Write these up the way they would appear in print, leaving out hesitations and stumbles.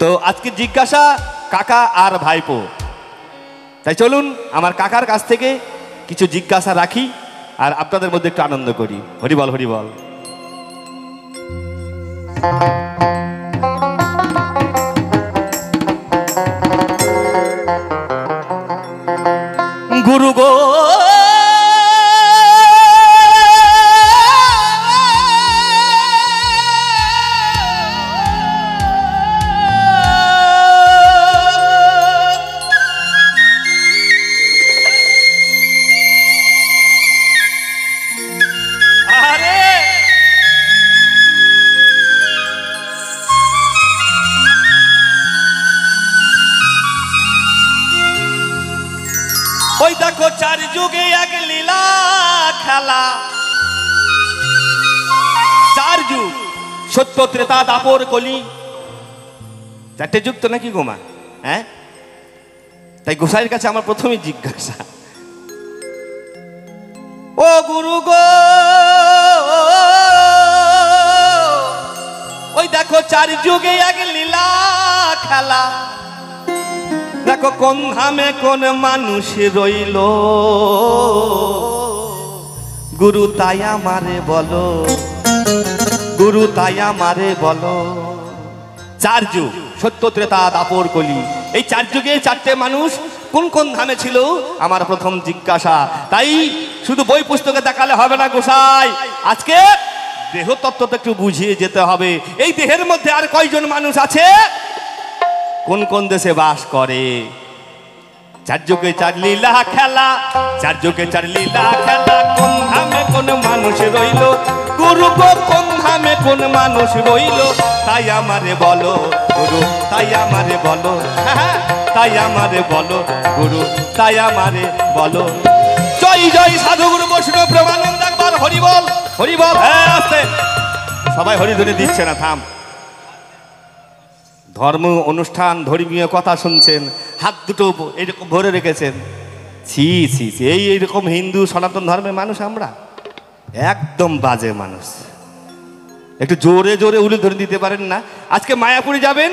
তো আজকে জিজ্ঞাসা কাকা আর ভাইপো, তাই চলুন আমার কাকার কাছ থেকে কিছু জিজ্ঞাসা রাখি আর আপনাদের মধ্যে একটু আনন্দ করি। হরিবল হরিবল। গুরু গো ওই দেখো চার যুগে এক লীলা খেলা, চার যুগ সত্য ত্রেতা দাপর কলি, চারটে যুগ তো নাকি গোমা? হ্যাঁ, তাই গোসাইয়ের কাছে আমার প্রথমেই জিজ্ঞাসা, ও গুরু গো ওই দেখো চার যুগে এক লীলা খেলা, দেখো কোন ধামে কোন মানুষ রইল, গুরু তাই আমারে বলো, গুরু তাই আমারে বলো। চার যুগ সত্য ত্রেতা দাপর কলি, এই চার যুগে চারটে মানুষ কোন কোন ধামে ছিল আমার প্রথম জিজ্ঞাসা। তাই শুধু বই পুস্তকে দেখালে হবে না গোসাই, আজকে দেহ তত্ত্বটা একটু বুঝিয়ে যেতে হবে। এই দেহের মধ্যে আর কয়জন মানুষ আছে, কোন কোন দেশে বাস করে। চার যুগে চার লীলা খেলা, চার যুগে চার লীলা খেলা, কোন ধামে কোন মানুষ রইল, গুরু গো কোন ধামে কোন মানুষ রইল, তাই আমারে বলো গুরু তাই আমারে বলো, তাই আমারে বলো গুরু তাই আমারে বলো। জয় জয় সাধুগুরু বৈষ্ণব প্রেমানন্দ, একবার হরিবল হরিবল। হ্যাঁ আস্তে, সবাই হরিধ্বনি দিচ্ছে না, থাম। ধর্ম অনুষ্ঠান ধর্মীয় কথা শুনছেন, হাত দুটো এইরকম ভরে রেখেছেন। ছি ছি ছি, এইরকম হিন্দু সনাতন ধর্মের মানুষ আমরা একদম বাজে মানুষ। একটু জোরে জোরে উলুধ্বনি দিতে পারেন না? আজকে মায়াপুরে যাবেন,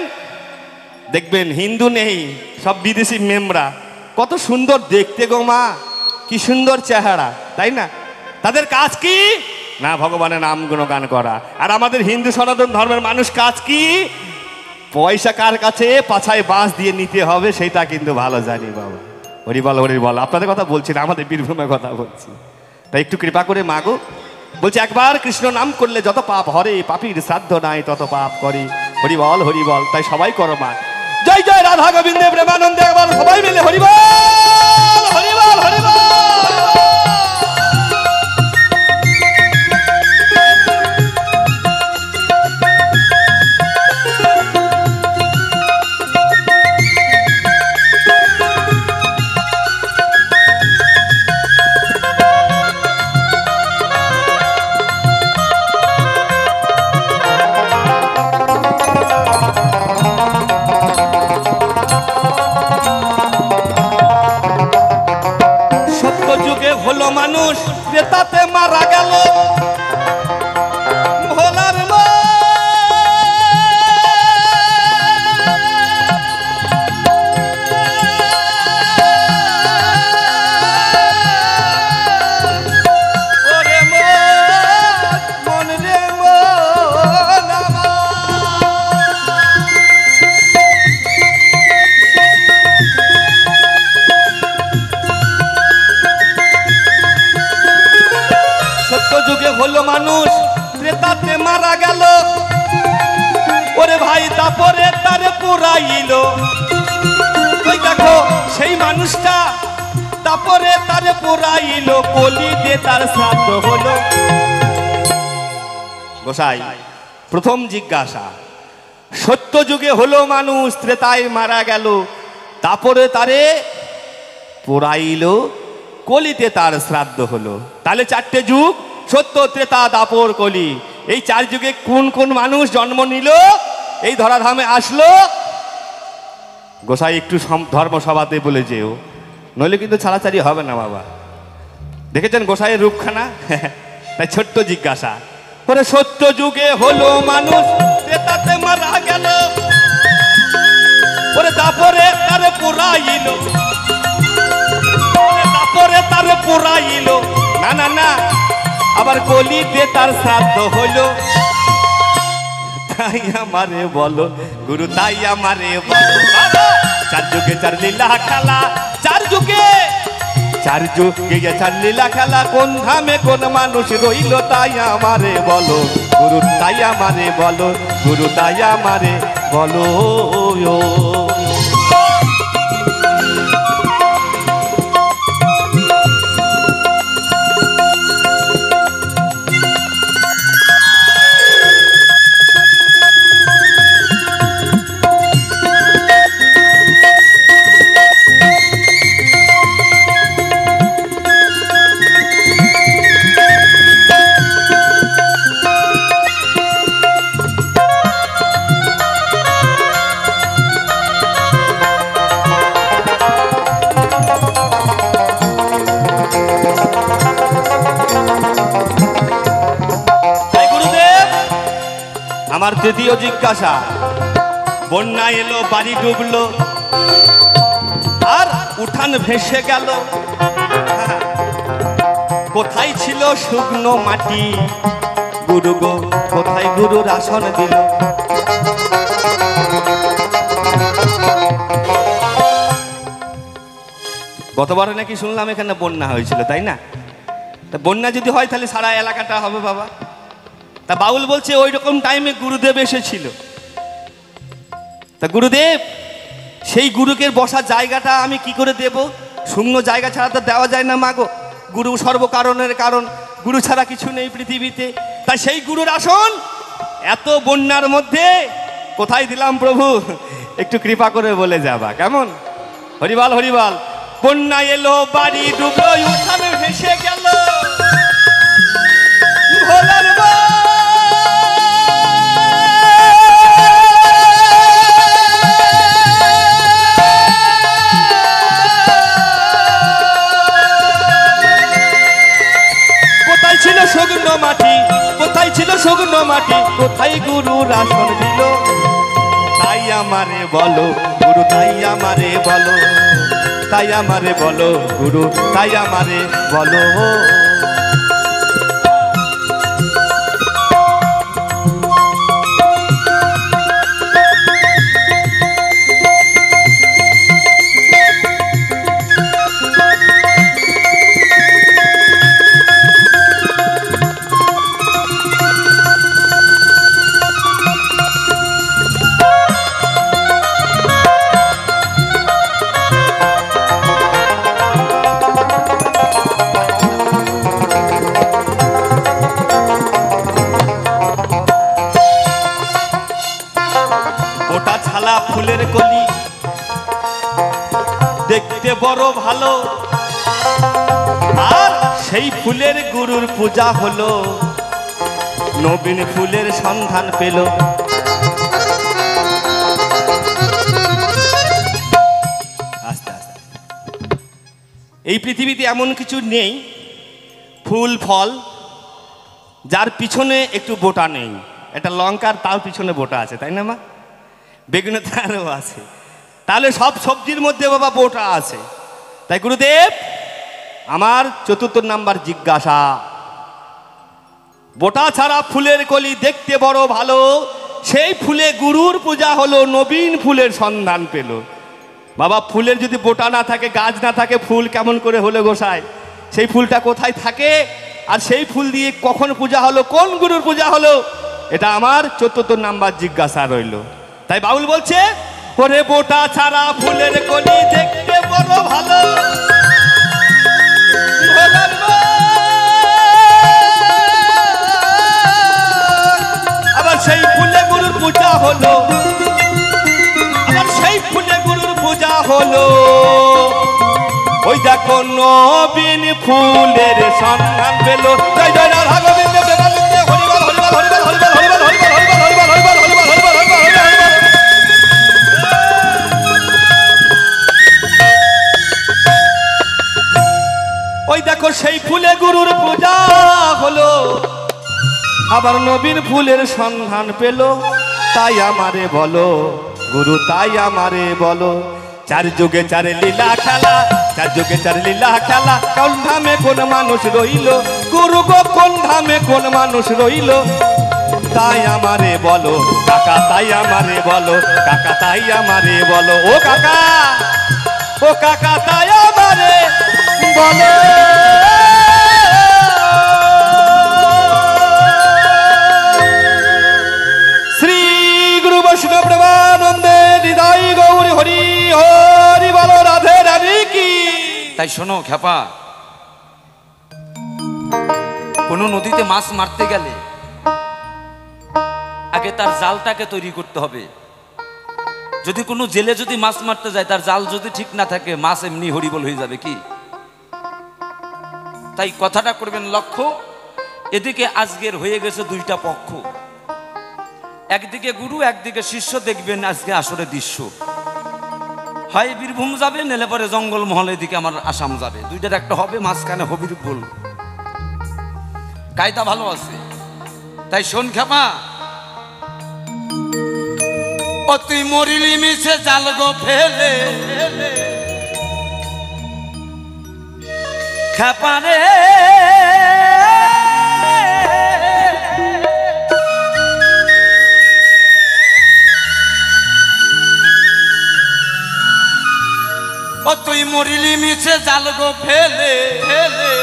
দেখবেন হিন্দু নেই, সব বিদেশি মেমরা। কত সুন্দর দেখতে গো মা, কি সুন্দর চেহারা, তাই না? তাদের কাজ কি না ভগবানের নাম গুণগান করা। আর আমাদের হিন্দু সনাতন ধর্মের মানুষ কাজ কি? পয়সা কার কাছে পাছায় বাঁশ দিয়ে নিতে হবে সেটা কিন্তু ভালো জানি বাবা। হরিবল হরিবল। আপনাদের কথা বলছি না, আমাদের বীরভূমের কথা বলছি। তাই একটু কৃপা করে মাগো, বলছে একবার কৃষ্ণ নাম করলে যত পাপ হরে, পাপীর শ্রাদ্ধ নাই তত পাপ করে। হরিবল হরিবল। তাই সবাই করো মা। জয় জয় রাধা গোবিন্দে প্রেমানন্দে, একবার সবাই মিলে হরিবল হরিবল হরিবল। মানুষ ক্রেতাতে মারা গেল, ভোলার ওরে মন রে মন যুগে হলো মানুষ ক্রেতাতে মারা গেল, ওরে ভাই তারপরে তারে পুরাইল। ওই দেখো সেই মানুষটা তারপরে তারে পুরাইল, কলিতে তার শ্রাদ্ধ হলো। গোসাই প্রথম জিজ্ঞাসা, সত্য যুগে হলো মানুষ ত্রেতায় মারা গেল, তারপরে তারে পুরাইল, কলিতে তার শ্রাদ্ধ হলো। তাহলে চারটে যুগ সত্য ত্রেতা দাপর কলি, এই চার যুগে কোন কোন মানুষ জন্ম নিল, এই ধরাধামে আসলো। গোসাই একটু ধর্মসভাতে বলে যেও, নইলে কিন্তু ছাড়াছাড়ি হবে না বাবা। দেখেছেন গোসাইয়ের রূপখানা? তাই ছোট্ট জিজ্ঞাসা, ওরে সত্য যুগে হলো মানুষ ত্রেতাতে মারা গেল, পুরাইল, না না না, আবার কলিতে তার শ্রাদ্ধ হইল। তাই আমারে বলো গুরু, তাই আমারে বলো বাবা, চার যুগে চার লীলা খেলা, চার যুগে চার লীলা খেলা, কোন ধামে কোন মানুষ রইল, তাই আমারে বলো গুরু, তাই আমারে বলো গুরু, তাই আমারে বলো। আমার তৃতীয় জিজ্ঞাসা, বন্যা এলো, বাড়ি ডুবলো, আর উঠান ভেসে গেল, কোথায় ছিল শুকনো মাটি? গুরু গো, কোথায় গুরুর আসন দিল? গতবারে নাকি শুনলাম এখানে বন্যা হয়েছিল, তাই না? তা বন্যা যদি হয় তাহলে সারা এলাকাটা হবে বাবা। তা বাউল বলছে ওই রকম টাইমে গুরুদেব এসেছিল। তা গুরুদেব, সেই গুরুকে বসার জায়গাটা আমি কি করে দেব? শূন্য জায়গা ছাড়া তো দেওয়া যায় না মাগো। গুরু সর্বকারণের কারণ, গুরু ছাড়া কিছু নেই পৃথিবীতে। তাই সেই গুরুর আসন এত বন্যার মধ্যে কোথায় দিলাম প্রভু? একটু কৃপা করে বলে যাবা, কেমন? হরিবাল হরিবাল। বন্যা এলো, বাড়ি ডুবলো, উঠান ভেসে গেল, ভোলার শুকনো মাটি, কোথায় ছিল শুকনো মাটি? কোথায় গুরুর আসন দিল? তাই আমারে বলো গুরু, তাই আমারে বলো, তাই আমারে বলো গুরু, তাই আমারে বলো। ফুলের কলি দেখতে বড় ভালো, আর সেই ফুলের গুরুর পূজা হলো, নবীন ফুলের সন্ধান পেল। আস্তে আস্তে, এই পৃথিবীতে এমন কিছু নেই ফুল ফল যার পিছনে একটু বোটা নেই। একটা লঙ্কার তার পিছনে বোটা আছে, তাই না মা? বেগুনে তারও আছে, তাহলে সব সবজির মধ্যে বাবা বোটা আছে। তাই গুরুদেব, আমার চতুর্থ নাম্বার জিজ্ঞাসা, বোটা ছাড়া ফুলের কলি দেখতে বড় ভালো, সেই ফুলে গুরুর পূজা হলো, নবীন ফুলের সন্ধান পেল। বাবা, ফুলের যদি বোটা না থাকে, গাছ না থাকে, ফুল কেমন করে হলো গোসাই? সেই ফুলটা কোথায় থাকে, আর সেই ফুল দিয়ে কখন পূজা হলো, কোন গুরুর পূজা হলো? এটা আমার চতুর্থ নাম্বার জিজ্ঞাসা রইল। তাই বাউল বলছে, ওরে বোটা ছাড়া ফুলের কলি দেখতে বড় ভালো, আবার সেই ফুলে গুরুর পূজা হলো, আবার সেই ফুলে গুরুর পূজা হলো। ওই দেখো নবীন ফুলের সন্ধান পেল। জয় জয় রাধা গোবিন্দ প্রেমানন্দে, হরিবল হরিবল হরিবল হরিবল হরিবল হরিবল হরিবল হরিবল হরিবল হরিবল হরিবল হরিবল হরিবল। ওই দেখো সেই ফুলে গুরুর পূজা হলো, আবার নবীন ফুলের সন্ধান পেল। তাই আমারে বলো গুরু, তাই আমারে বলো, চার যুগে চার লীলা খেলা, চার যুগে চার লীলা খেলা কোন ধামে কোন মানুষ রইল গুরু গো কোন ধামে কোন মানুষ রইল তাই আমারে বলো কাকা তাই আমারে বলো কাকা তাই আমারে বলো ও কাকা তাই আমারে বলো শ্রী গুরু বৈষ্ণব প্রেমানন্দে হৃদয় গৌর হরি হরি বলো রাধে রাধে কি। তাই শোনো খ্যাপা, কোন নদীতে মাছ মারতে গেলে আগে তার জালটাকে তৈরি করতে হবে। যদি কোনো জেলে যদি মাছ মারতে যায় তার জাল যদি ঠিক না থাকে মাছ এমনি হরিবল হয়ে যাবে কি। তাই কথাটা করবেন লক্ষ্য। এদিকে আজকের হয়ে গেছে দুইটা পক্ষ, একদিকে গুরু একদিকে শিষ্য। দেখবেন আজকে আসরে দৃশ্য হয় বীরভূম যাবে নেলে পরে জঙ্গল মহল, এদিকে আমার আসাম যাবে, দুইটার একটা হবে, মাঝখানে হবির বল। কায়দা ভালো আছে। তাই শোন খ্যাপা, ও তুই মরিলি মিশে জাল গো ফেলে খ্যাপা রে, ও তুই মরিলি মিছে জাল গো ফেলে ফেলে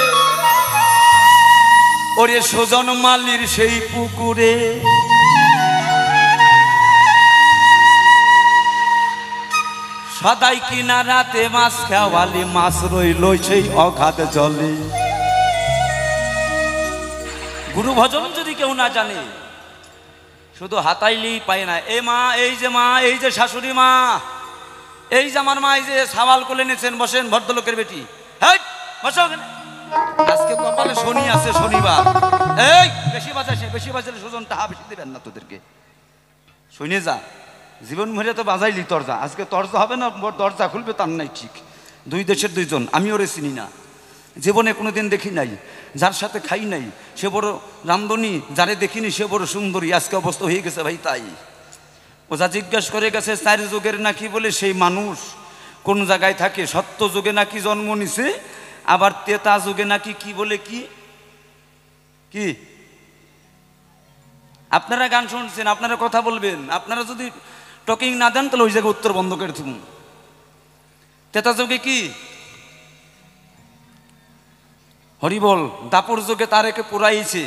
ওরে সুজন মালির সেই পুকুরে সদাই কিনারাতে মাছ খাওয়ালি মাছ রইল সেই অগাধ জলে। গুরু ভজন যদি কেউ না জানে শুধু হাতাইলেই পায় না। এ মা, এই যে মা, এই যে শাশুড়ি মা, এই যে আমার মা, এই যে সাওয়াল কোলে নিয়েছেন, বসেন, ভদ্রলোকের বেটি, হেই বসো। আজকে কপালে শনি আছে, শনিবার। এই বেশি বাজাইছে, বেশি বাজালে সুজন টাহা বেশি দেবেন না তোদেরকে। শুনে যা, জীবন ভরে তো বাজাইলি তরজা, আজকে তরজা হবে না, দরজা খুলবে তার নাই ঠিক। দুই দেশের দুইজন, আমি ওরে চিনি না, জীবনে কোনোদিন দেখি নাই, যার সাথে খাই নাই সে বড় রামধনী, যারে দেখিনি সে বড় সুন্দরী। আজকে অবস্থা হয়ে গেছে ভাই তাই। ও যা জিজ্ঞাসা করে গেছে চার যুগের নাকি বলে সেই মানুষ কোন জায়গায় থাকে, সত্য যুগে নাকি জন্ম নিছে, আবার তেতা যুগে নাকি কি বলে কি কি। আপনারা গান শুনছেন, আপনারা কথা বলবেন, আপনারা যদি টকিং না দেন তাহলে ওই জায়গায় উত্তর বন্ধ করে থুম। তেতা যুগে কি হরিবল, দাপর যুগে তার একে পুরাইছে,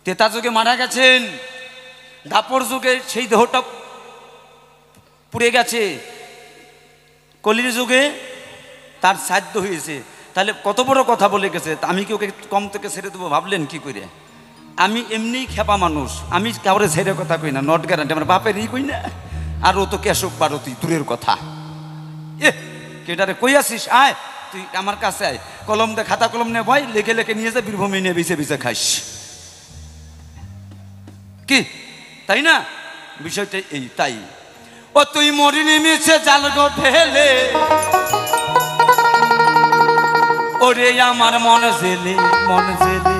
তেতা যুগে মারা গেছেন, দাপর যুগে সেই দেহটা পুড়ে গেছে, কলির যুগে তার সাধ্য হয়েছে। তাহলে কত বড় কথা বলে গেছে। আমি কি ওকে কম থেকে ছেড়ে দেবো ভাবলেন কি করে? আমি এমনিই খেপা মানুষ, আমি কাউরে ছেড়ে কথা কই না, নট গ্যারান্টি, আমার বাপেরই কই না। আর ও তো কেশব ভারতী, দূরের কথা। এ কেটারে কই আসিস, আয় তুই আমার কাছে আয়, কলম দে, খাতা কলম নে ভাই, লেখে লেখে নিয়ে যা, বীরভূমে নিয়ে বিছে বিছে খাইস কি, তাই না? বিষয়টা এই। তাই ও তুই মরিনি মিছে জাল গো ফেলে ওরে আমার মন জেলে, মন জেলে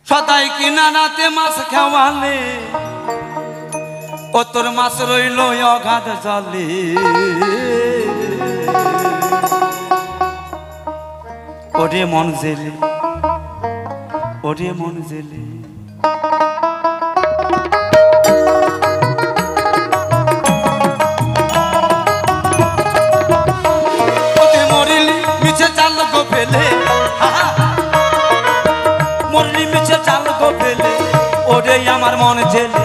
সদাই কিনারাতে মাছ খাওয়ালে ও তোর মাছ রইল অগাধ জলে। ওরে মন জেলে, ওরে মন জেলে ওতে মরিলি মিছে চাল গো ফেলে, মরিলি মিছে চাল গো ফেলে ওরে আমার মন জেলে।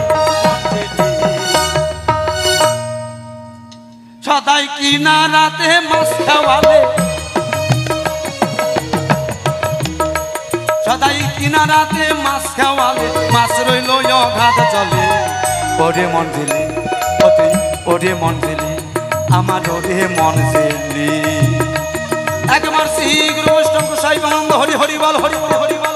সদাই কিনারাতে মাছ খাওয়ালে, সদাই কিনারাতে মাছ খাওয়ালে মাছ রইল অগাধ জলে। ওরে মন জেলে, ওরে মন জেলে আমার, ওরে মন জেলে। একবার শ্রী গুরু বৈষ্ণব গোসাই আনন্দ হরি হরি বল, হরি বল, হরি বল।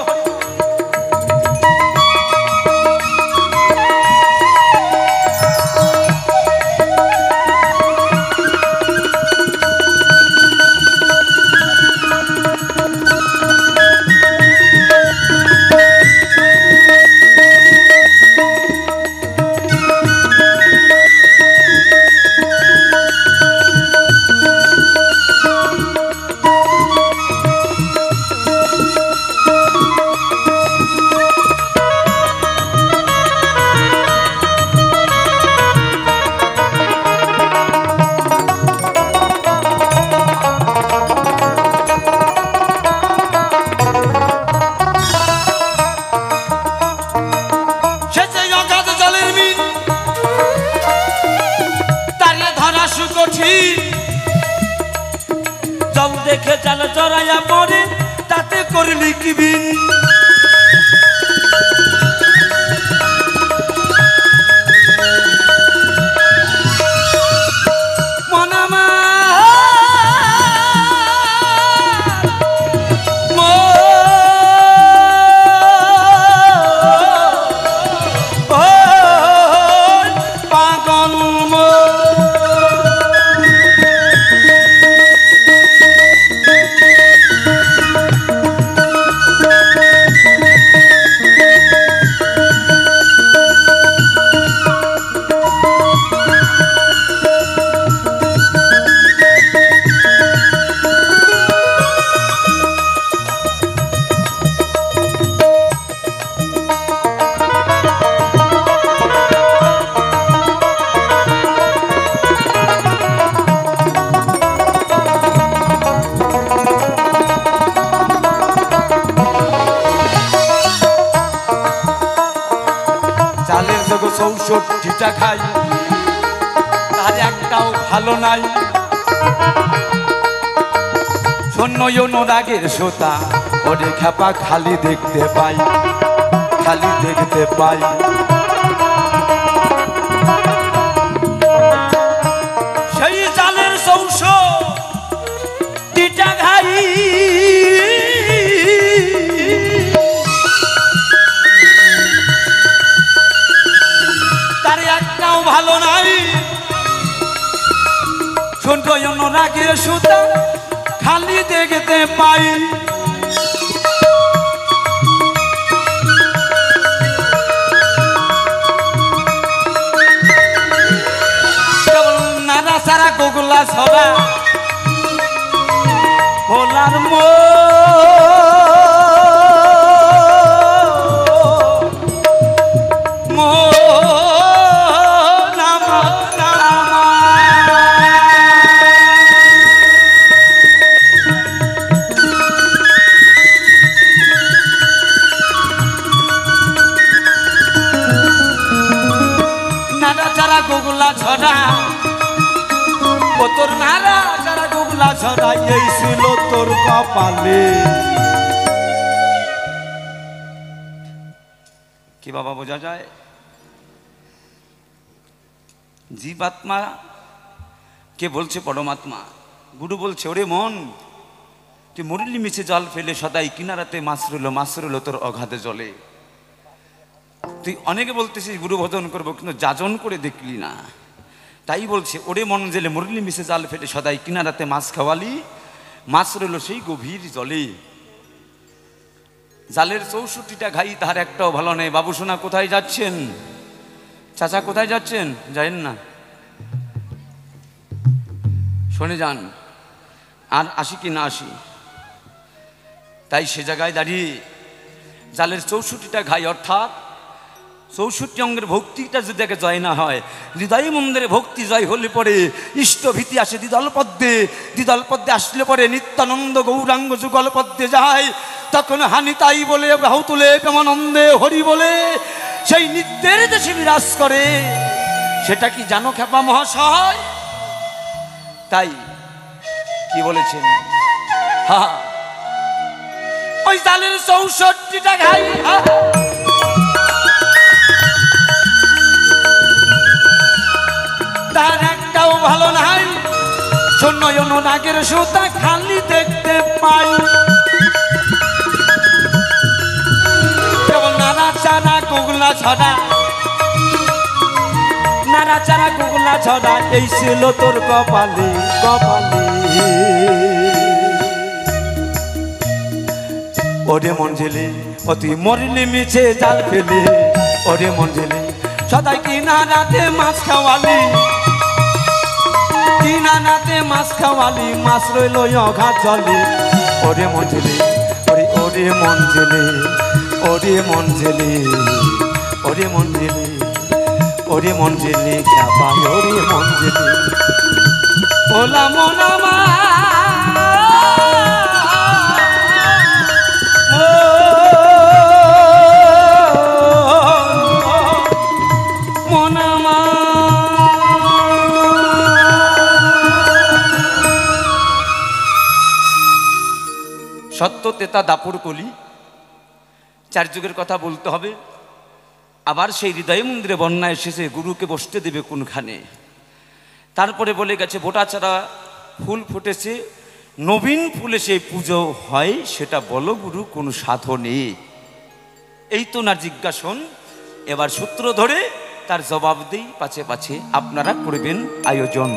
বসি জল দেখে জাল জড়াইয়া পড়ে তাতে করলি কি বিন মনামা চৌষট্টিটা খাই তার একটাও ভালো নাই শূন্য অনুরাগের সোতা ওরে খেপা খালি দেখতে পাই খালি দেখতে পাই সেই জালের 64টা খাই ভালো নাই ছোট অনুরাগের সুতা খালি দেখতে পাই কেবল নানা সারা গোগলা ছড়া ভোলার গোগলা ছড়া ও তোর নারা যারা গোগলা ছড়া এই ছিল তোর কপালে কি বাবা বোঝা যায় জীবাত্মা কে বলছে পরমাত্মা গুরু বলছে ওরে মন তুই মরিলি মিছে জল ফেলে সদাই কিনারাতে মাছ রইল তোর অগাধে জলে তুই অনেকে বলতেছিস গুরু ভজন করবো কিন্তু যাজন করে দেখলি না তাই বলছে ওরে মন জেলে মুরলি মিশে জাল ফেলে সদাই কিনারাতে মাছ খাওয়ালি মাছ রইল সেই গভীর জলে জালের 64টা ঘাই তার একটাও ভালো নেই বাবু সোনা কোথায় যাচ্ছেন চাচা কোথায় যাচ্ছেন যাইন না শুনে যান আর আসি কি না আসি তাই সে জায়গায় দাঁড়িয়ে জালের 64টা ঘাই অর্থাৎ 64 অঙ্গের ভক্তিটা যদি তাকে জয় না হয় হৃদয় মন্দিরে ভক্তি জয় হলে পরে ইষ্টভীতি আসে দ্বিদল পদ্মে আসলে পরে নিত্যানন্দ গৌরাঙ্গ যুগল পদ্মে যায় তখন হানি তাই বলে বাহু তুলে প্রেমানন্দে হরি বলে সেই নিত্যের দেশে বিরাজ করে সেটা কি জানো খেপা মহাশয় তাই কি বলেছেন হা ওই জালের 64টা ঘাই তার একটাও ভালো নাই শূন্য অনুরাগের সুতা খালি দেখতে পাই কেবল নাড়াচাড়া গোগলা ছড়া এই ছিল তোর কপালে ওরে মঞ্জেলে অতি মরিলে মিছে জাল ফেলে ওরে মঞ্জেলে সদাই কিনারাতে মাছ খাওয়ালি মাছ রইল অঘাত জলে ওরে মঞ্জেলে ওরে মঞ্জেলে খ্যাপাই ওরে মঞ্জেলে ওলা মনামা সত্য তেতা দাপড় কলি, 4 যুগের কথা বলতে হবে। আবার সেই হৃদয় মন্দিরে বন্যা এসেছে, গুরুকে বসতে দেবে কোনখানে। তারপরে বলে গেছে বোটাচারা ফুল ফুটেছে, নবীন ফুলে সেই পুজো হয়, সেটা বলো গুরু কোন সাধনে। এই তো না জিজ্ঞাসন। এবার সূত্র ধরে তার জবাব দেই, পাছে পাছে আপনারা করবেন আয়োজন।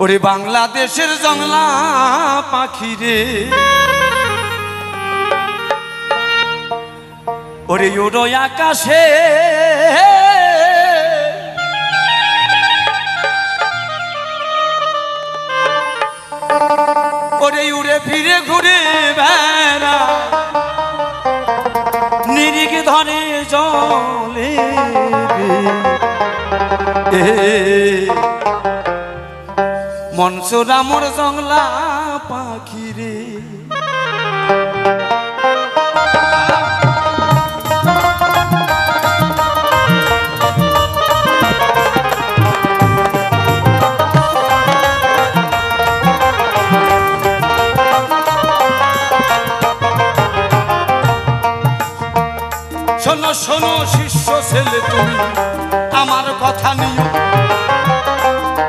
ওরে বাংলাদেশের জংলা পাখি রে, ওরে উড়ো আকাশে, ওরে উড়ে ফিরে ঘুরে বেড়া, নিরিখ ধরে জলে মনসুরা মোর জংলা পাখি রে। শোনো শোনো শিষ্য ছেলে, তুমি আমার কথা নিও,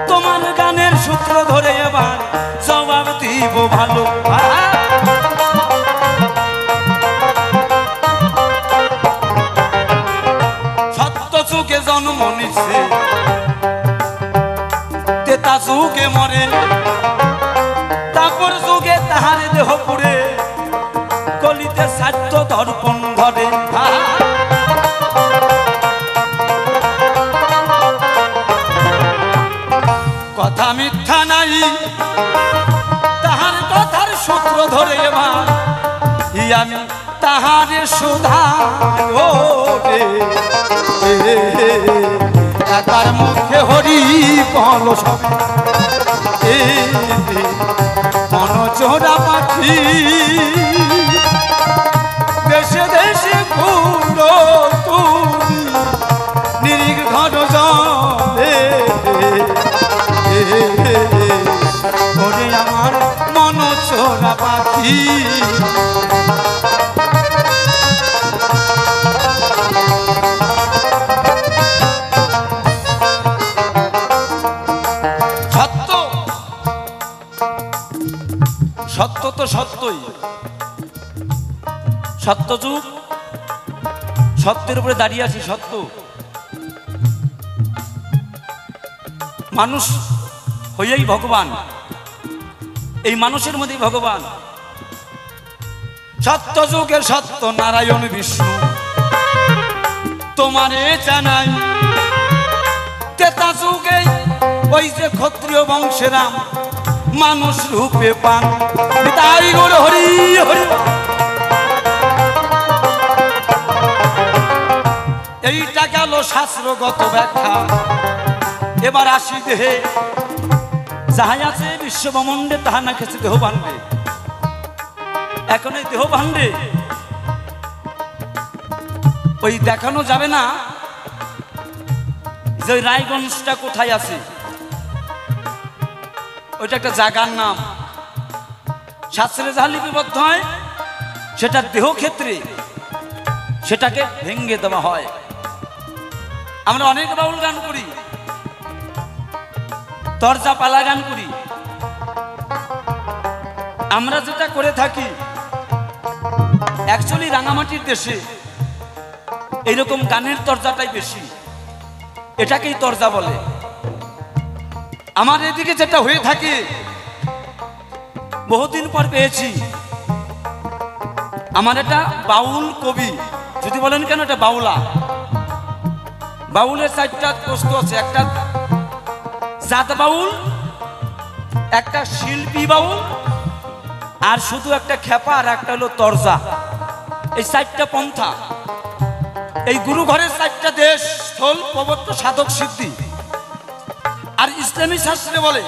তোমার গানের সূত্র ধরে এবার জবাব দিব ভালো। সত্য যুগে জন্ম নিছে, তেতা যুগে মরে, তারপর যুগে তাহার দেহ পুড়ে, কলিতে সাধ্য দর্পণ ধরে। কথা মিথ্যা নাই, তাহার কথার সূত্র ধরে এবার আমি তাহারে শোধায়। তার মুখে হরি বল সবে, মনচোরা পাখি দেশে দেশে ঘুরো তুমি, নিরিখ ঘর জলে, ওরে আমার মনচোরা পাখি। সত্য সত্য তো সত্যই, সত্য যুগ, সত্যের উপরে দাঁড়িয়ে আছি। সত্য মানুষ হইয়াই ভগবান, এই মানুষের মধ্যেই ভগবান। সত্য যুগের সত্য নারায়ণ বিষ্ণু তোমারে জানাই, তেতা যুগে ওই যে ক্ষত্রিয় বংশেরাম মানুষ রূপে পান, তাই গৌর হরি হরি। এইটা গেল শাস্ত্রগত ব্যাখ্যা। এবার আসি দেহে, যাহাই আছে বিশ্বব্রহ্মাণ্ডে তাহা না খেছে দেহ ভাণ্ডে। এখন এই দেহ ভাণ্ডে ওই দেখানো যাবে না যে ওই রায়গঞ্জটা কোথায় আছে, ওইটা একটা জায়গার নাম। শাস্ত্রে যাহা লিপিবদ্ধ হয় সেটা দেহ ক্ষেত্রে সেটাকে ভেঙ্গে দেওয়া হয়। আমরা অনেক বাউল গান করি, তরজা পালা গান করি। আমরা যেটা করে থাকি, অ্যাকচুয়ালি রাঙামাটির দেশে এইরকম গানের তরজাটাই বেশি, এটাকেই তরজা বলে। আমার এদিকে যেটা হয়ে থাকে, বহুদিন পর পেয়েছি, আমার এটা বাউল কবি, যদি বলেন কেন এটা বাউলা। বাউলের 4টা বস্তু আছে, একটা জাত বাউল, একটা শিল্পী বাউল, আর শুধু একটা খেপা, আর একটা হলো তরজা। এই 4টা পন্থা, এই গুরু ঘরের 4টা দেশ, স্থল, প্রবর্ত, সাধক, সিদ্ধি। আর ইসলামী শাস্ত্রে বলে,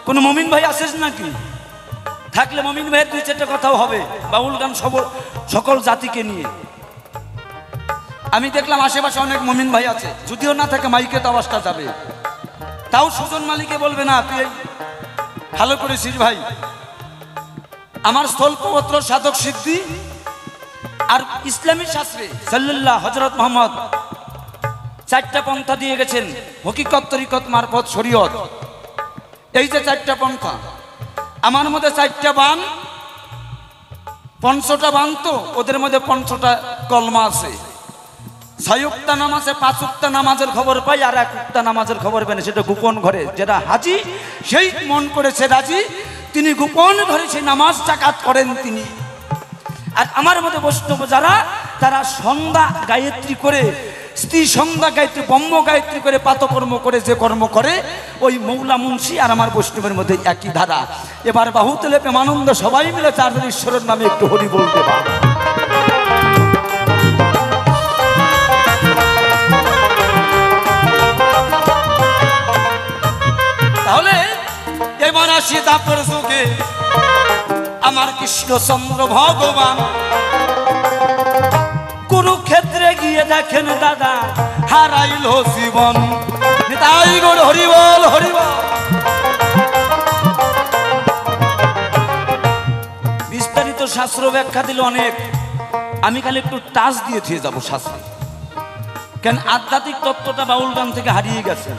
কোন মুমিন ভাই আসেস নাকি? থাকলে মমিন ভাইয়ের দুই চারটে কথাও হবে বাউল গান সকল জাতিকে নিয়ে। আমি দেখলাম আশেপাশে অনেক মমিন ভাই আছে, যদিও না থাকে মাইকে তো আওয়াজটা যাবে। তাও সুজন মালিকে বলবে না তুই ভালো করেছিস ভাই। আমার স্থলপত্র সাধক সিদ্ধি আর ইসলামী শাস্ত্রে সাল্লাল্লাহ হযরত মুহাম্মদ চারটা পন্থা দিয়ে গেছেন, হকিকত, তরিকত, মারফত, শরীয়ত। এই যে চারটা পন্থা, আমার মধ্যে চারটা বান, পঞ্চটা বান, তো ওদের মধ্যে পঞ্চটা কলমা আছে। 6 ওয়াক্ত নামাজে 5 ওয়াক্ত নামাজের খবর পাই, আর 1 ওয়াক্ত নামাজের খবর পাই না, সেটা গোপন ঘরে। যেটা হাজি সেই মন করেছে রাজি, তিনি গোপন ঘরে সেই নামাজ জাকাত করেন তিনি। আর আমার মধ্যে বৈষ্ণব যারা, তারা সন্ধ্যা গায়ত্রী করে, স্ত্রী সন্ধ্যা গায়ত্রী, ব্রহ্ম গায়ত্রী করে, পাতকর্ম করে, যে কর্ম করে, ওই মৌলা মুন্সি আর আমার বৈষ্ণবের মধ্যে একই ধারা। এবার বাহুতলে প্রেমানন্দ সবাই মিলে চারজন ঈশ্বরের নামে একটু হরি বলতে পারে। তাহলে এবার আসি তারপর যুগে আমার কৃষ্ণচন্দ্র ভগবান কুরুক্ষেত্রে গিয়ে দেখেন দাদা হারাইল জীবন। তাই গো হরিবল হরিবল। বিস্তারিত শাস্ত্র ব্যাখ্যা দিল অনেক, আমি খালি একটু টাচ দিয়ে থিয়ে যাবো শাস্ত্রে। কেন আধ্যাত্মিক তত্ত্বটা বাউল গান থেকে হারিয়ে গেছে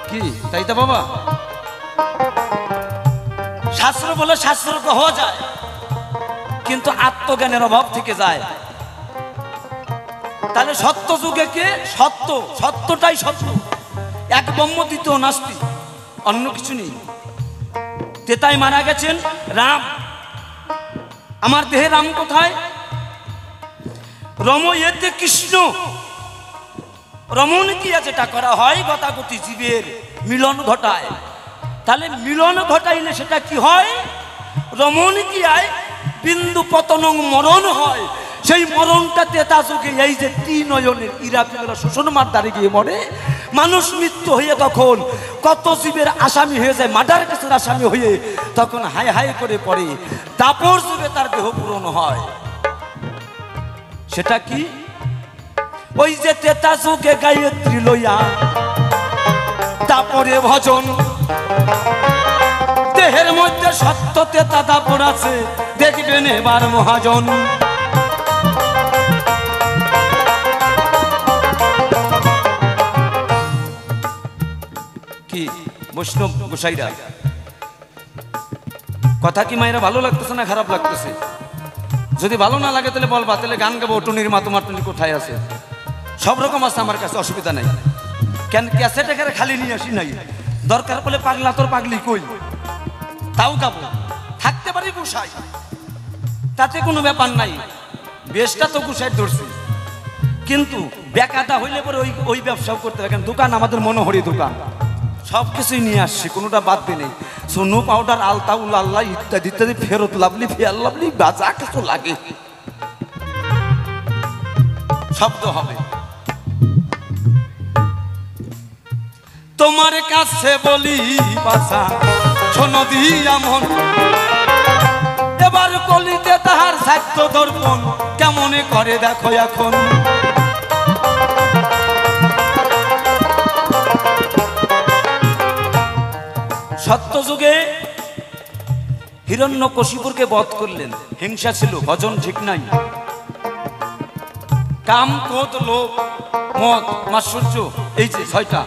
কি, তাই তো বাবা? শাস্ত্র বলে শাস্ত্র তো হওয়া যায়, কিন্তু আত্মজ্ঞানের অভাব থেকে যায়। তাহলে সত্য যুগে কে সত্য, সত্যটাই সত্য, এক ব্রহ্ম, দ্বিতীয় নাস্তি, অন্য কিছু নেই। তেতায় মারা গেছেন রাম, আমার দেহে রাম কোথায়? রময়েতে কৃষ্ণ। রমণ ক্রিয়া যেটা করা হয় গতাগতি জীবের মিলন ঘটায়, তাহলে মিলন ঘটাইলে সেটা কি হয়? রমণ ক্রিয়ায় বিন্দু পতনং মরণ হয়। সেই মরণটা তেতা যুগে এই যে ত্রিনয়নের ইরাপিগুলো শোষণ মারদারে গিয়ে মরে, মানুষ মৃত্যু হয়ে তখন কত জীবের আসামি হয়ে যায়, মার্ডার কেসের আসামি হয়ে তখন হাই হাই করে পড়ে, দাপর যুগে তার দেহ পূরণ হয়। সেটা কি? ওই যে তেতা যুগে গায়ত্রী লইয়া তারপরে ভজন, দেহের মধ্যে সত্য তেতা দাপর আছে, দেখবেন এবার মহাজন। কি বৈষ্ণব গোসাইরা কথা কি মায়েরা ভালো লাগতেছে না খারাপ লাগতেছে? যদি ভালো না লাগে তাহলে বলবা, তাহলে গান গাবো। টুনির মা, তোমার টুনি কোথায় আছে? সব রকম আছে আমার কাছে, অসুবিধা নাই। কেন ক্যাসেট এখানে খালি নিয়ে আসি নাই, দরকার বলে পাগলা তোর পাগলি কই, তাও গাবো। থাকতে পারি গোসাই, তাতে কোনো ব্যাপার নাই, বেশটা তো গোসাই ধরছি। কিন্তু বেকাদা হইলে পরে ওই ব্যবসাও করতে হবে। দোকান আমাদের মনোহরি দোকান, সব কিছুই নিয়ে আসছি, কোনোটা বাদ দিয়ে নেই। সোনু পাউডার, আলতা উল্লাহ ইত্যাদি ইত্যাদি, ফেরত লাভলি, ফেয়ার লাভলি, বাজা কিছু লাগে, শব্দ হবে। তোমার কাছে বলি বাসা শোনো দিয়া মন, এবার কলিতে তাহার সাধ্য দর্পণ কেমনে করে দেখো এখন। সত্য যুগে হিরণ্যকশিপুরকে বধ করলেন, হিংসা ছিল, ভজন ঠিক নাই, কাম, ক্রোধ, লোভ, মদ, মাৎসর্য, এই যে 6টা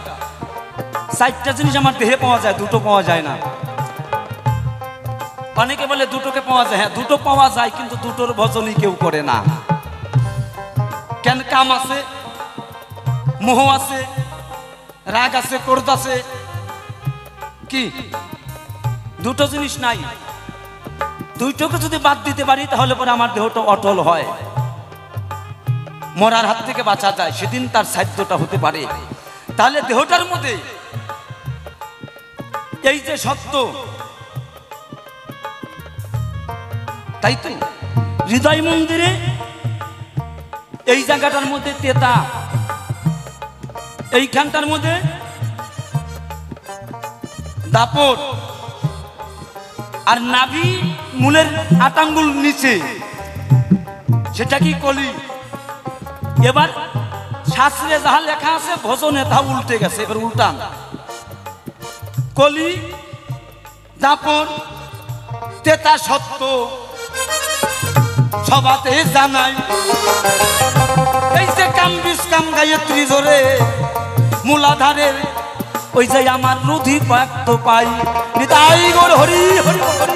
4টা জিনিস আমার দেহে পাওয়া যায়, দুটো পাওয়া যায় না। অনেকে বলে দুটোকে পাওয়া যায়, হ্যাঁ দুটো পাওয়া যায়, কিন্তু দুটোর ভজনই কেউ করে না। কেন? কাম আছে, মোহ আছে, রাগ আছে, ক্রোধ আছে, কি দুটো জিনিস নাই। দুইটোকে যদি বাদ দিতে পারি তাহলে পরে আমার দেহটা অটল হয়, মরার হাত থেকে বাঁচা যায়, সেদিন তার সাধ্যটা হতে পারে। তাহলে দেহটার মধ্যে এই যে সত্য, তাই তো হৃদয় মন্দিরে এই জায়গাটার মধ্যে তেতা, এইখানটার মধ্যে দাপট, আর নাভি মূলের 8 আঙ্গুল নিচে সেটা কি কলি। এবার শাস্ত্রে যাহা লেখা আছে ভজনে তা উল্টে গেছে, এবার উল্টান। কলি দাপন তেতা সত্য সবাতে জানাই, এই যে কাম বিষ্কাম গায়ত্রী জোরে মূলাধারের ওই যে আমার রুধি পাক্ত পাই নিতাই গৌর হরি হরি হরি।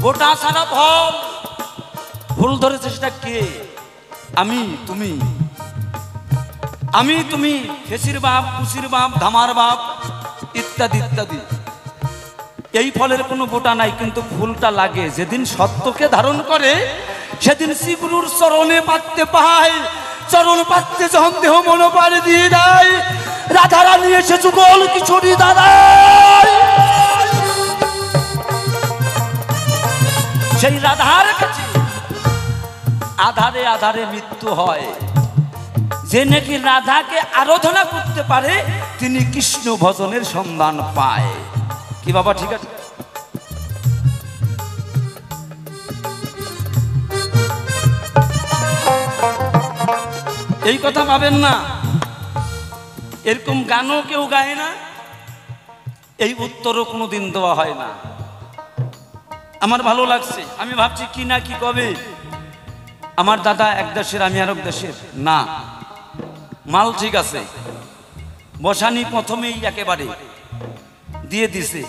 গোটা সারা ভল ভুল ধরেছে, সেটা কে? আমি তুমি, আমি তুমি, ফেসির বাপ, কুসির বাপ, ধামার বাপ ইত্যাদি ইত্যাদি। এই ফলের কোনো গোটা নাই, কিন্তু ফুলটা লাগে। যেদিন সত্যকে ধারণ করে সেদিন শ্রীগুরুর চরণে পাততে পায়। চরণ পাততে যখন দেহ মনো পারে দিয়ে দেয়, রাধারানী এসে যুগল কিশোরী দাদাই। সেই রাধার কাছে আধারে আধারে মৃত্যু হয়। যে নাকি রাধাকে আরাধনা করতে পারে তিনি কৃষ্ণ ভজনের সন্ধান পায়। কি বাবা ঠিক আছে? এই কথা পাবেন না, এরকম গানও কেউ গায় না, এই উত্তরও কোনোদিন দেওয়া হয় না। আমার ভালো লাগছে, আমি ভাবছি কি না কি কবে। আমার দাদা এক দেশের, আমি আরেক দেশের না, মাল ঠিক আছে, বসানি প্রথমেই একেবারে দিয়ে দিছে।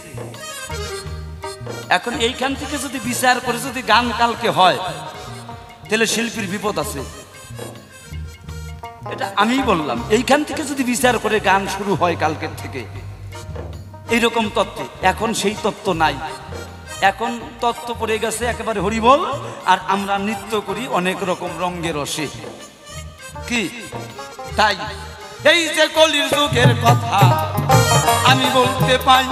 এখন এইখান থেকে যদি বিচার করে যদি গান কালকে হয় তাহলে শিল্পীর বিপদ আছে। এটা আমি বললাম, এইখান থেকে যদি বিচার করে গান শুরু হয় কালকের থেকে এইরকম তত্ত্ব, এখন সেই তত্ত্ব নাই। এখন তত্ত্ব পড়ে গেছে একেবারে হরিবল, আর আমরা নৃত্য করি অনেক রকম রঙে রসে। কি তাই এই যে কলির যুগের কথা আমি বলতে পাই,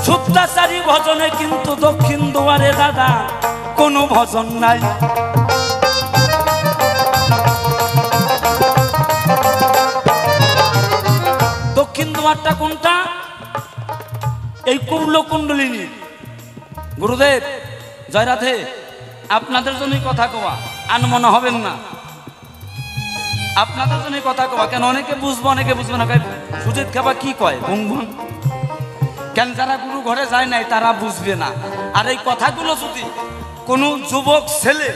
শুদ্ধাচারী ভজনে কিন্তু দক্ষিণ দুয়ারে দাদা কোনো ভজন নাই। দক্ষিণ দুয়ারটা কোনটা? এই কৌল কুণ্ডলিনী। গুরুদেব জয় রাধে, আপনাদের জন্যই কথা কওয়া, আনমনা হবেন না। আপনাদের জন্যই কথা কওয়া, কেন অনেকে বুঝবো অনেকে বুঝবে না। সুজিত খাবা কি কয় ভুং ভুং, কেন যারা গুরু ঘরে যায় নাই তারা বুঝবে না। আর এই কথাগুলো যদি কোনো যুবক ছেলে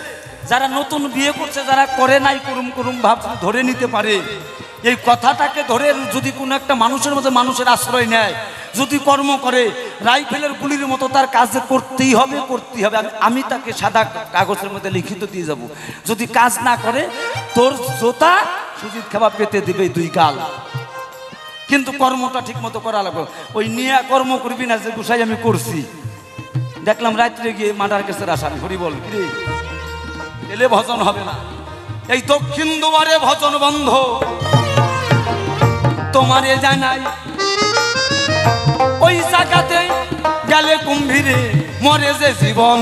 যারা নতুন বিয়ে করছে, যারা করে নাই কুরুম কুরুম ভাব ধরে নিতে পারে, এই কথাটাকে ধরে যদি কোনো একটা মানুষের মধ্যে মানুষের আশ্রয় নেয়, যদি কর্ম করে, রাইফেলের গুলির মতো তার কাজ করতেই হবে, করতেই হবে। আমি তাকে সাদা কাগজের মধ্যে লিখিত দিয়ে যাব, যদি কাজ না করে তোর জোতা সুজিত খাবা পেতে দিবে 2 গাল। কিন্তু কর্মটা ঠিক মতো করা লাগবে। ওই নিয়ে কর্ম করবি না যে গুছাই আমি করছি। দেখলাম রাত্রে গিয়ে মার্ডার কেসের আসামি হরি বল কি এলে ভজন হবে না। এই দক্ষিণ দুয়ারে ভজন বন্ধ তোমারে জানাই, ওই জায়গাতে গেলে কুম্ভীরে মরে যে জীবন।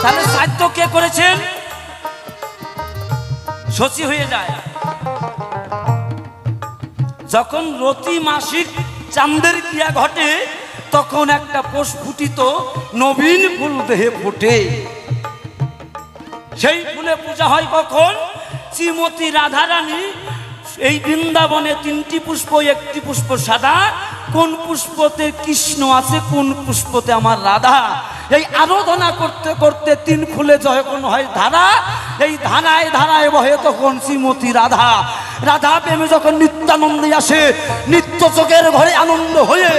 তাহলে সাধ্য কে করেছেন? শচী হয়ে যায় যখন রতি মাসিক চাঁদের ক্রিয়া ঘটে, তখন একটা প্রস্ফুটিত নবীন ফুল দেহে ফোটে। সেই ফুলে পূজা হয় কখন? শ্রীমতী রাধারানী এই বৃন্দাবনে 3টি পুষ্প, 1টি পুষ্প সাদা, কোন পুষ্পতে কৃষ্ণ আছে, কোন পুষ্পতে আমার রাধা। এই আরাধনা করতে করতে 3 ফুলে যখন হয় ধারা, এই ধারায় ধারায় বহে তখন শ্রীমতী রাধা। রাধা প্রেমে যখন নিত্যানন্দে আসে, নিত্য চোখের ঘরে আনন্দ হয়ে,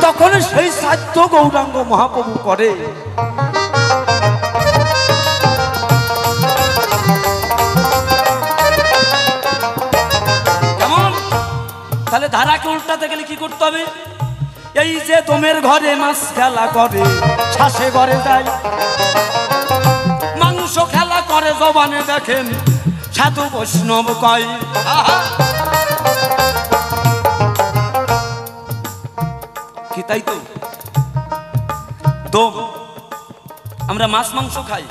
তখন সেই সাধ্য গৌরাঙ্গ মহাপ্রভু করে। তাহলে ধারাকে উল্টাতে গেলে কি করতে হবে? এই যে দমের ঘরে মাছ খেলা করে, শ্বাসে ঘরে যায়, মাংস খেলা করে জবানে দেখেন সাধু বৈষ্ণব কয়। কি তাই তো? দম আমরা মাছ মাংস খাই,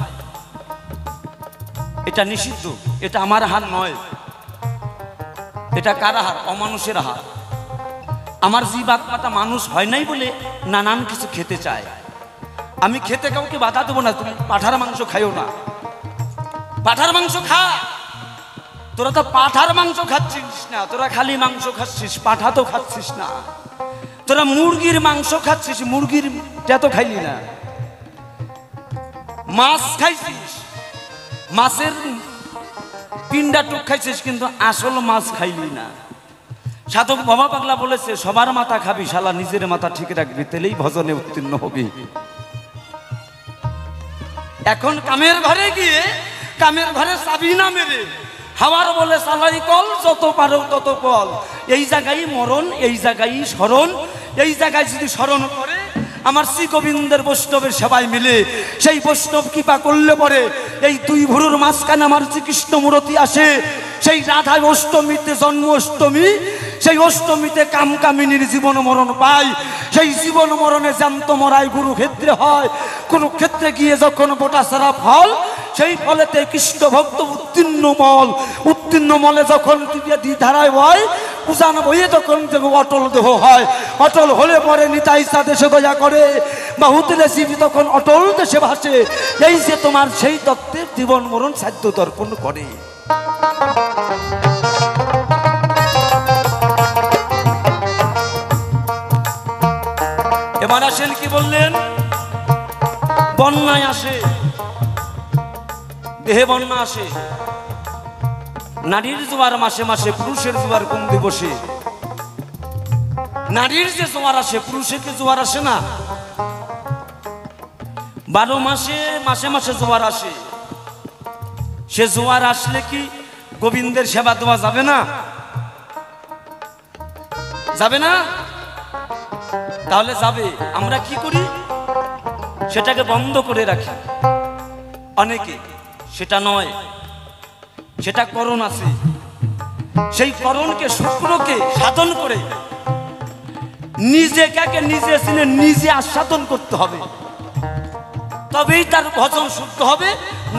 এটা নিষিদ্ধ, এটা আমার হার নয়, এটা কার হার? অমানুষের হার। আমার জীবাত্মাটা মানুষ হয় নাই বলে নানান কিছু খেতে চায়। আমি খেতে কাউকে বাধা দেবো না, তুমি পাঁঠার মাংস খাইও না, পাঁঠার মাংস খা। তোরা তো পাঁঠার মাংস খাচ্ছিস না, তোরা খালি মাংস খাচ্ছিস, পাঁঠা তো খাচ্ছিস না। তোরা মুরগির মাংস খাচ্ছিস, মুরগির তো খাইলি না। মাছ খাইছিস, মাছের পিন্ডা টুক খাইছিস, কিন্তু আসল মাছ খাইলি না। সাধক বাবা পাগলা বলেছে, সবার মাথা খাবি, শালা নিজের মাথা ঠিক রাখবি, তেলেই ভজনে উত্তীর্ণ হবি। এখন কামের ঘরে গিয়ে কামের ঘরে চাবি না মেরে হাওয়ার বলে চালাই কল, যত পারো তত কল। এই জায়গায় মরণ, এই জায়গায় স্মরণ। এই জায়গায় যদি স্মরণ করে আমার শ্রী গোবিন্দের বৈষ্ণবের সবাই মিলে, সেই বৈষ্ণব কৃপা করলে পরে এই দুই ভুরুর মাঝখানে আমার শ্রীকৃষ্ণ মূর্তি আসে। সেই রাধায় অষ্টমীতে জন্ম অষ্টমী, সেই অষ্টমীতে কামকামিনীর জীবন মরণ পাই। সেই জীবন মরণে জ্যান্ত মরাই গুরু ক্ষেত্রে হয়। কোন ক্ষেত্রে গিয়ে যখন বোটা সারা ফল, সেই ফলেতে কৃষ্ণ ভক্ত উত্তীর্ণ মলে যখন ধারায় হয়, উজান বইয়ে যখন অটল দেহ হয়। অটল হলে পরে নিতাই দেশে দয়া করে, বাহুতলে শিবি তখন অটল দেশে ভাসে। এই যে তোমার সেই তত্ত্বের জীবন মরণ সাধ্য দর্পণ করে। এবার আসেন কি বললেন? বন্যায় আসে, দেহে বন্যা আসে। নারীর জোয়ার মাসে মাসে, পুরুষের জোয়ার কোন দিবসে? নারীর যে জোয়ার আসে, পুরুষের কি জোয়ার আসে না? 12 মাসে মাসে মাসে জোয়ার আসে। সে জোয়ার আসলে কি গোবিন্দের সেবা দেওয়া যাবে না? যাবে না? তাহলে যাবে। আমরা কি করি? সেটাকে বন্ধ করে রাখি অনেকে। সেটা নয়, সেটা করণ আছে। সেই করণকে, শুক্রকে সাধন করে নিজেকে নিজে চিনে নিজে আস্বাদন করতে হবে, তবেই তার ভজন শুদ্ধ হবে।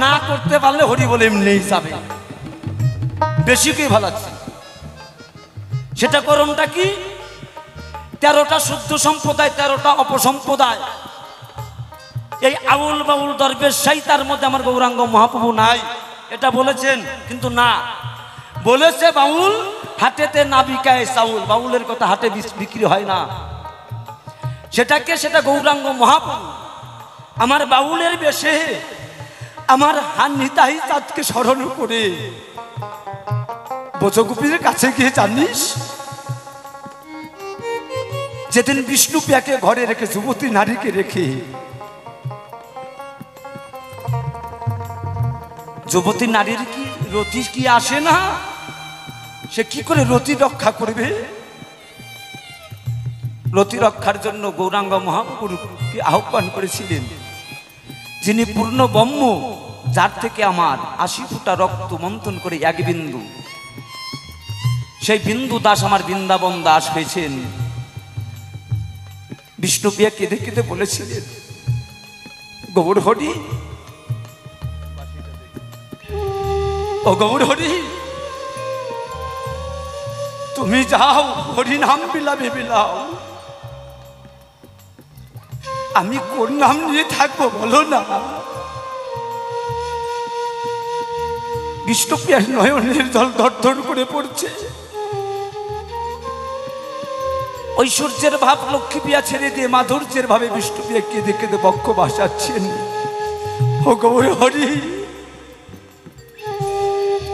না করতে পারলে হরি বলে এমনি যাবে। বেশি কি ভালাচ্ছে? সেটা করণটা কি? 13টা শুদ্ধ সম্প্রদায়, 13টা অপসম্প্রদায়। এই আউল বাউল দরবেশ সাই, তার মধ্যে আমার গৌরাঙ্গ মহাপ্রভু নাই, এটা বলেছেন। কিন্তু না, বলেছে বাউল হাটেতে না বিকায় চাউল। বাউলের কথা হাটে বিক্রি হয় না। সেটা গৌরাঙ্গ মহাপ্রভু আমার বাউলের বেশে আমার হান্নিতাই চাঁদকে স্মরণ করে বজগুপির কাছে গিয়ে, জানিস যেদিন বিষ্ণু প্রিয়াকে ঘরে রেখে, যুবতী নারীকে রেখে, যুবতী নারীর কি রতি কি আসে না? সে কি করে রতি রক্ষা করবে? রতি রক্ষার জন্য গৌরাঙ্গ মহাপ্রভুকে আহ্বান করেছিলেন, যিনি পূর্ণ ব্রহ্ম, যার থেকে আমার 80 ফুটা রক্ত মন্থন করে 1 বিন্দু, সেই বিন্দু দাস আমার বৃন্দাবন দাস হয়েছেন। বিষ্ণুপ্রিয়া কেঁদে কেঁদে বলেছিলেন, গৌর হরি, ও গৌর হরি, তুমি যাও, হরি নাম বিলাবে বিলাও, আমি কোন নাম নিয়ে থাকবো বলো না। বিষ্ণুপ্রিয়ার নয়নের জল দরদর করে পড়ছে। ঐশ্বর্যের ভাব লক্ষ্মীপ্রিয়া ছেড়ে দিয়ে মাধুর্যের ভাবে বিষ্ণুপ্রিয়া কেঁদে কেঁদে বক্ষ ভাসাচ্ছেন। ও গৌর হরি,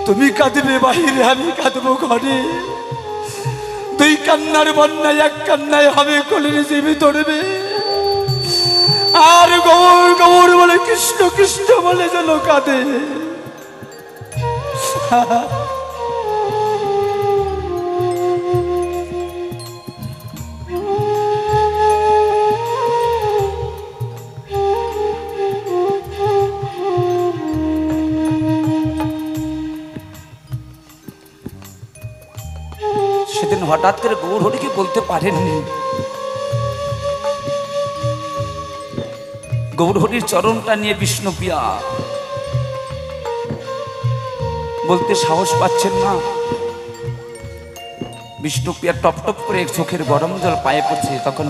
তুমি কাঁদবে বাহিরে, আমি কাঁদবো ঘরে। 2 কান্নার বন্যায় 1 কান্নায় হবে কোলের জীবী ধরবে। আর গৌর গৌর বলে, কৃষ্ণ কৃষ্ণ বলে যেন কাঁদে। সেদিন হঠাৎ করে গৌর হরিকে বলতে পারেননি। গৌর হরির চরণটা নিয়ে বিষ্ণুপ্রিয়া বলতে সাহস পাচ্ছেন না। বিষ্ণুপ্রিয়া টপ টপ করে চোখের গরম জল পায়ে পড়ছে। তখন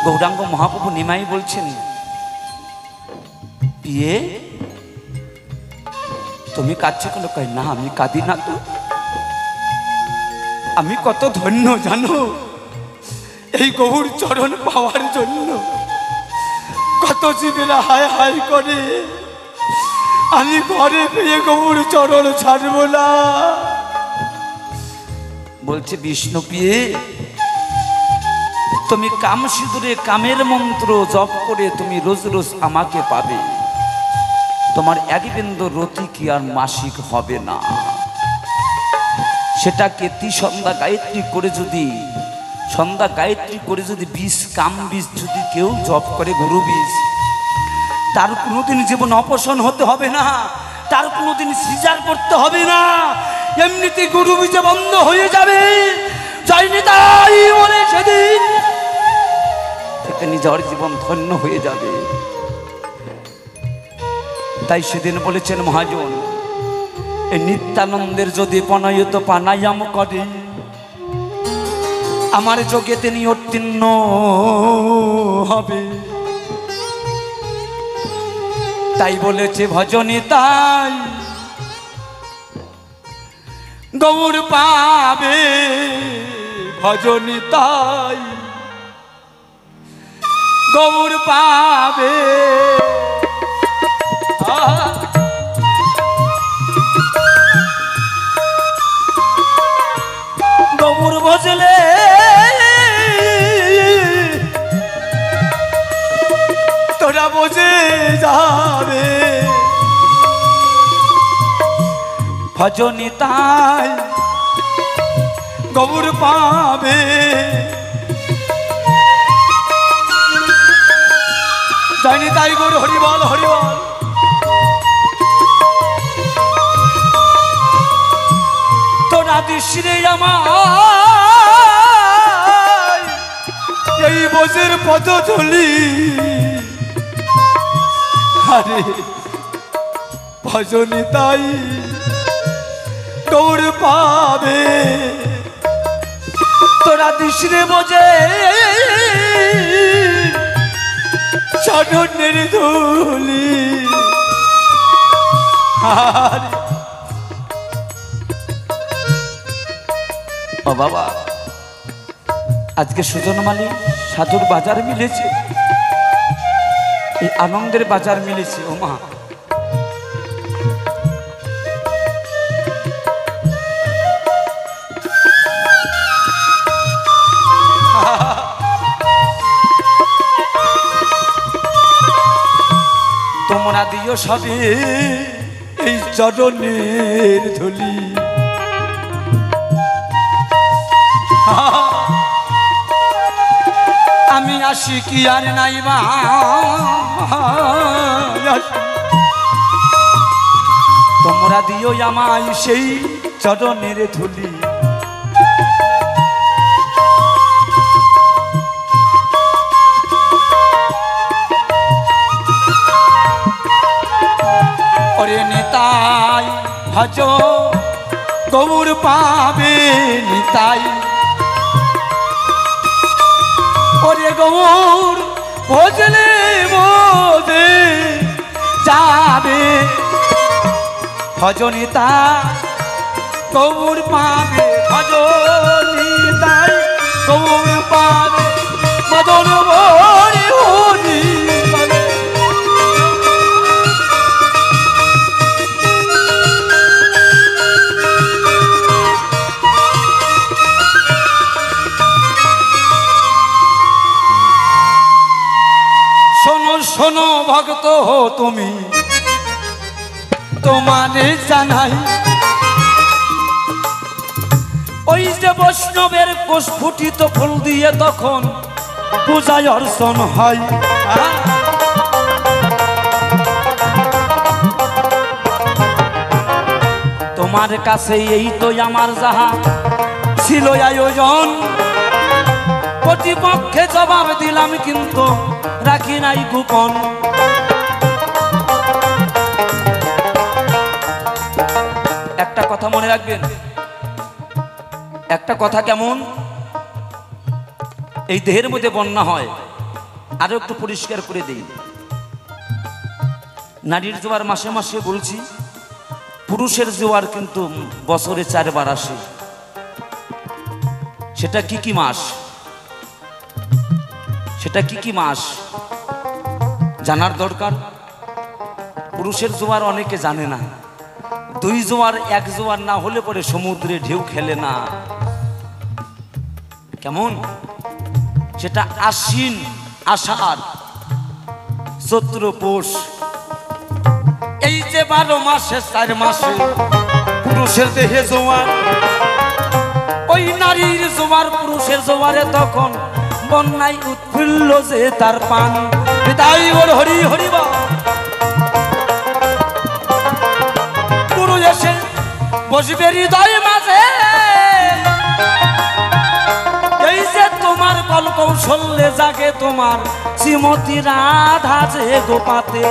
গৌরাঙ্গ মহাপ্রভু নিমাই বলছেন, পিয়ে তুমি কাঁদছো কেন? কই না, আমি কাঁদি না তো। আমি কত ধন্য জানো এই গৌর চরণ পাওয়ার জন্য। কত জীবেরা হায় হায় করে, আমি ঘরে পেয়ে গৌর চরণ ছাড়ব না। বলছে বিষ্ণু পিয়ে, তুমি কাম সিঁদুরে কামের মন্ত্র জপ করে তুমি রোজ রোজ আমাকে পাবে। তোমার এক বিন্দু রতি কি আর মাসিক হবে না। সেটা কেতি সন্ধ্যা গায়ত্রী করে যদি বীজ কাম বীজ যদি কেউ জপ করে গুরু বীজ, তার কোনোদিন জীবন অপসন হতে হবে না, তার কোনোদিন সিজার করতে হবে না। এমনিতে গুরু বীজে বন্ধ হয়ে যাবে। যায়নি তাই বলে সেদিন থেকে নিজের জীবন ধন্য হয়ে যাবে। তাই সেদিন বলেছেন মহাজন, এই নিত্যানন্দের যদি পনায়ত প্রাণায়াম করে, আমার যোগে তিনি উত্তীর্ণ হবে। তাই বলেছে ভজনে তাই গৌর পাবে, ভজনে তাই গৌর পাবে। গৌর ভজলে তোরা বোঝে যাবে, ভজনে তাই গৌর পাবে। জানি তাই গৌর হরিবল হরিবল। তোরা দিশরে আমার এই বোঝের পদধূলি, আরে ভজনে তাই গৌর পাবে। তোরা দিশরে বোঝে চরণের ধুলি, ও বাবা আজকে সুজনমালী সাধুর বাজার মিলেছে, এই আনন্দের বাজার মিলেছে। ও মা, তোমরা দিও সবে এই চরণের ধুলি। আমি আসি কি আর নাই বা, তোমরা দিও আমায় সেই চরণের ধুলি। ওরে নিতাই ভজ গৌর পাবে, নিতাই ওরে গৌর ভজলে বোধে যাবে। ভজনিতা গৌর পাবে, ভজনিতাই গৌর পাবে, মদন ভরে হরি বলে। শোনো শোনো ভক্ত হো তুমি, তোমারে জানাই ওই যে বৈষ্ণবের কোষ ফুটিত ফুল দিয়ে তখন পূজায় অর্চন হয়। তোমার কাছে এই তো আমার যাহা ছিল আয়োজন, প্রতিপক্ষে জবাব দিলাম কিন্তু রাখি নাই গোপন। একটা কথা মনে রাখবেন, একটা কথা কেমন, এই দেহের মধ্যে বন্যা হয়, আরো একটু পরিষ্কার করে দিই। নারীর জোয়ার মাসে মাসে বলছি, পুরুষের জোয়ার কিন্তু বছরে 4 বার আসে। সেটা কি কি মাস? সেটা কি কি মাস জানার দরকার। পুরুষের জোয়ার অনেকে জানে না। 2 জোয়ার 1 জোয়ার না হলে পরে সমুদ্রে ঢেউ খেলে না। কেমন? সেটা আশ্বিন, আষাঢ়, চৈত্র, পৌষ, এই যে 12 মাসে 4 মাসে পুরুষের দেহে জোয়ার। ওই নারীর জোয়ার পুরুষের জোয়ারে তখন বন্যায় উৎফুল্ল যে তার পান। বিদায় ওর হরি হরিবা পুরুষ এসে বসবে হৃদয় মাঝে। এই যে তোমার কল কৌশল্যে জাগে তোমার শ্রীমতী রাধা যে গোপাতে।